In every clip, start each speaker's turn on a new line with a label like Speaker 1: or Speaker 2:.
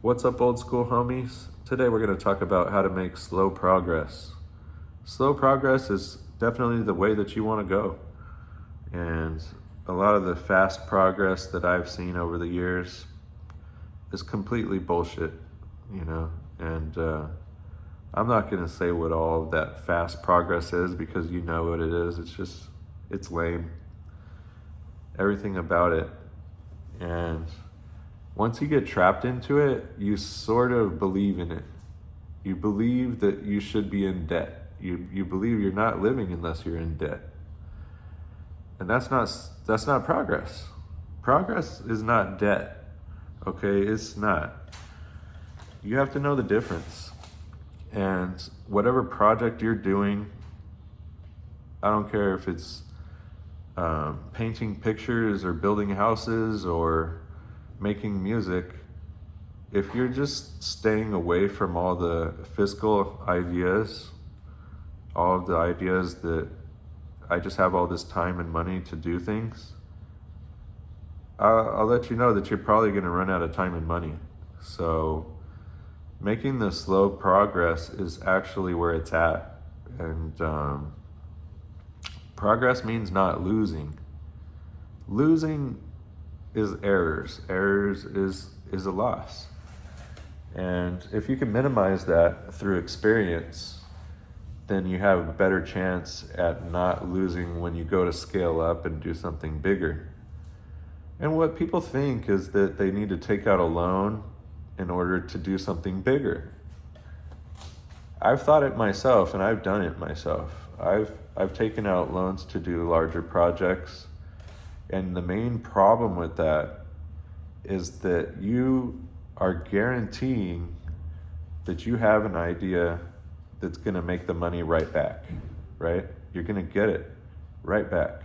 Speaker 1: What's up, old school homies? Today we're going to talk about how to make slow progress. Slow progress is definitely the way that you want to go. And a lot of the fast progress that I've seen over the years is completely bullshit, you know? And I'm not going to say what all of that fast progress is because you know what it is. It's lame. Everything about it. And once you get trapped into it, you sort of believe in it. You believe that you should be in debt. You believe you're not living unless you're in debt. And that's not progress. Progress is not debt. Okay, it's not. You have to know the difference. And whatever project you're doing, I don't care if it's painting pictures or building houses or making music, if you're just staying away from all the fiscal ideas, all of the ideas that I just have all this time and money to do things, I'll let you know that you're probably going to run out of time and money. So making the slow progress is actually where it's at. And progress means not losing. Losing is errors. Errors is a loss. And if you can minimize that through experience, then you have a better chance at not losing when you go to scale up and do something bigger. And what people think is that they need to take out a loan in order to do something bigger. I've thought it myself and I've done it myself. I've taken out loans to do larger projects. And the main problem with that is that you are guaranteeing that you have an idea that's going to make the money right back, right? You're going to get it right back.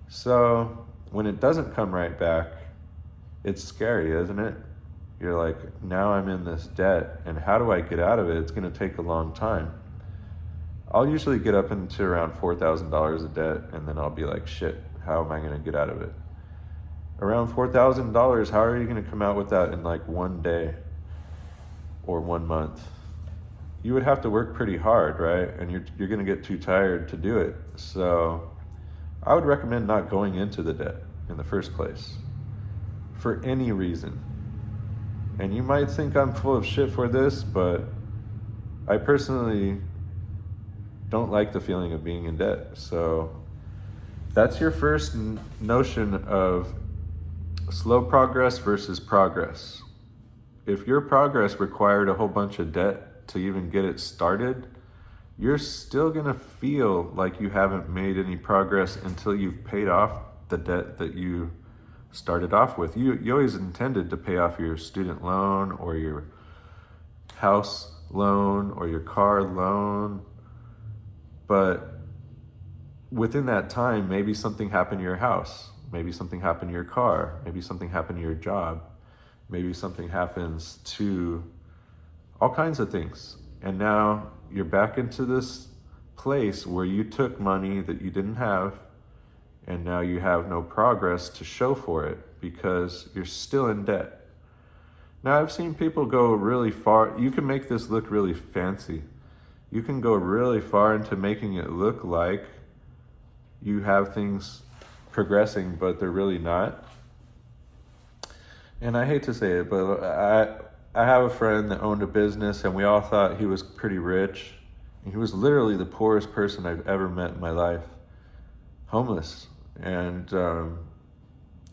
Speaker 1: So when it doesn't come right back, it's scary, isn't it? You're like, now I'm in this debt, and how do I get out of it? It's going to take a long time. I'll usually get up into around $4,000 of debt, and then I'll be like, shit, how am I going to get out of it? Around $4,000, how are you going to come out with that in like one day or 1 month? You would have to work pretty hard, right? And you're going to get too tired to do it. So I would recommend not going into the debt in the first place for any reason. And you might think I'm full of shit for this, but I personally don't like the feeling of being in debt. So that's your first notion of slow progress versus progress. If your progress required a whole bunch of debt to even get it started, you're still going to feel like you haven't made any progress until you've paid off the debt that you started off with. You always intended to pay off your student loan or your house loan or your car loan, but within that time, maybe something happened to your house, maybe something happened to your car, maybe something happened to your job, maybe something happens to all kinds of things. And now you're back into this place where you took money that you didn't have, and now you have no progress to show for it because you're still in debt. Now, I've seen people go really far. You can make this look really fancy. You can go really far into making it look like you have things progressing, but they're really not. And I hate to say it, but I have a friend that owned a business, and we all thought he was pretty rich. And he was literally the poorest person I've ever met in my life, homeless. And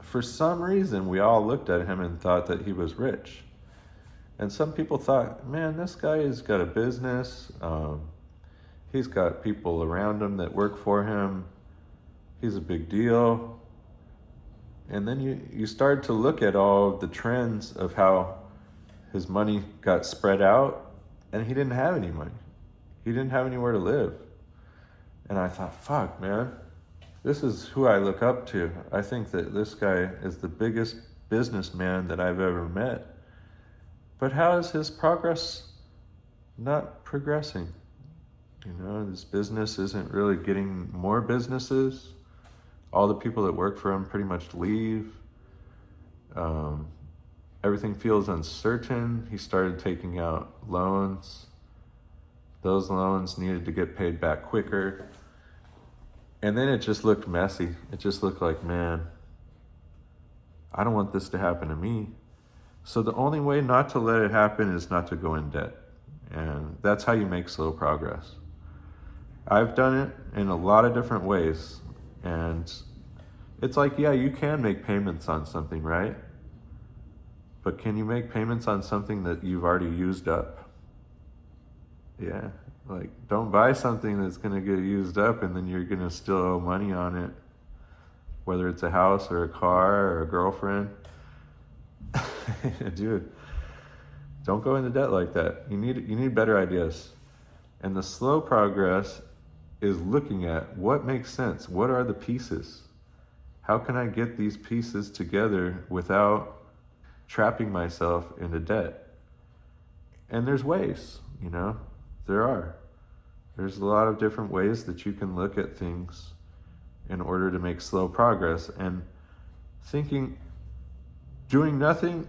Speaker 1: for some reason, we all looked at him and thought that he was rich. And some people thought, man, this guy has got a business. He's got people around him that work for him. He's a big deal. And then you start to look at all of the trends of how his money got spread out, and he didn't have any money. He didn't have anywhere to live. And I thought, fuck, man, this is who I look up to. I think that this guy is the biggest businessman that I've ever met. But how is his progress not progressing? You know, this business isn't really getting more businesses. All the people that work for him pretty much leave. everything feels uncertain. He started taking out loans. Those loans needed to get paid back quicker. And then it just looked messy. It just looked like, man, I don't want this to happen to me. So the only way not to let it happen is not to go in debt. And that's how you make slow progress. I've done it in a lot of different ways. And it's like, yeah, you can make payments on something, right? But can you make payments on something that you've already used up? Yeah, like don't buy something that's going to get used up and then you're going to still owe money on it, whether it's a house or a car or a girlfriend. Dude, don't go into debt like that. You need better ideas. And the slow progress is looking at what makes sense. What are the pieces? How can I get these pieces together without trapping myself into debt? And there's ways, there are. There's a lot of different ways that you can look at things in order to make slow progress. And doing nothing,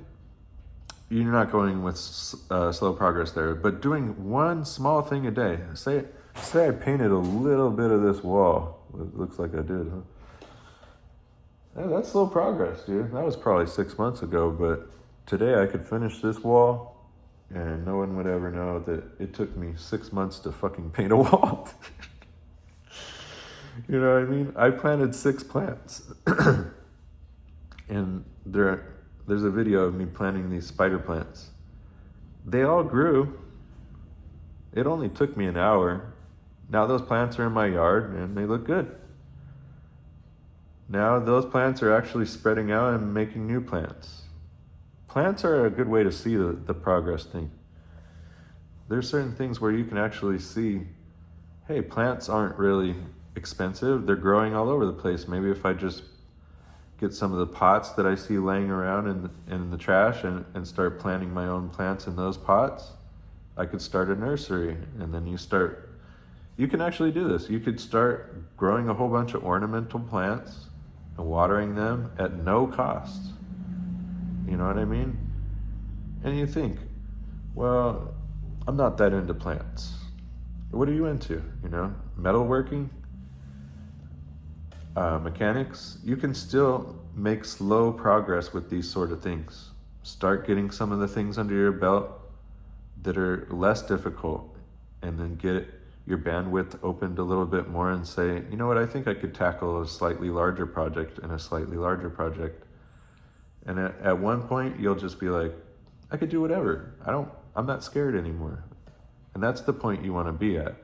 Speaker 1: you're not going with slow progress there, but doing one small thing a day. Say I painted a little bit of this wall. It looks like I did, huh? Yeah, that's slow progress, dude. That was probably 6 months ago, but today I could finish this wall and no one would ever know that it took me 6 months to fucking paint a wall. You know what I mean? I planted 6 plants. And there's a video of me planting these spider plants. They all grew. It only took me an hour. Now those plants are in my yard and they look good. Now those plants are actually spreading out and making new plants. Plants are a good way to see the progress thing. There's certain things where you can actually see, hey, plants aren't really expensive. They're growing all over the place. Maybe if I just get some of the pots that I see laying around in the trash and start planting my own plants in those pots, I could start a nursery. And then you can actually do this. You could start growing a whole bunch of ornamental plants and watering them at no cost. You know what I mean? And you think, well, I'm not that into plants. What are you into? Metalworking? Mechanics? You can still make slow progress with these sort of things. Start getting some of the things under your belt that are less difficult, and then get your bandwidth opened a little bit more and say, you know what, I think I could tackle a slightly larger project and a slightly larger project. And at one point, you'll just be like, I could do whatever. I'm not scared anymore. And that's the point you want to be at.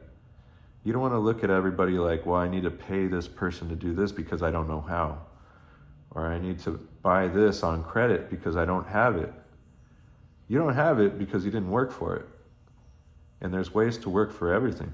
Speaker 1: You don't want to look at everybody like, well, I need to pay this person to do this because I don't know how. Or I need to buy this on credit because I don't have it. You don't have it because you didn't work for it. And there's ways to work for everything.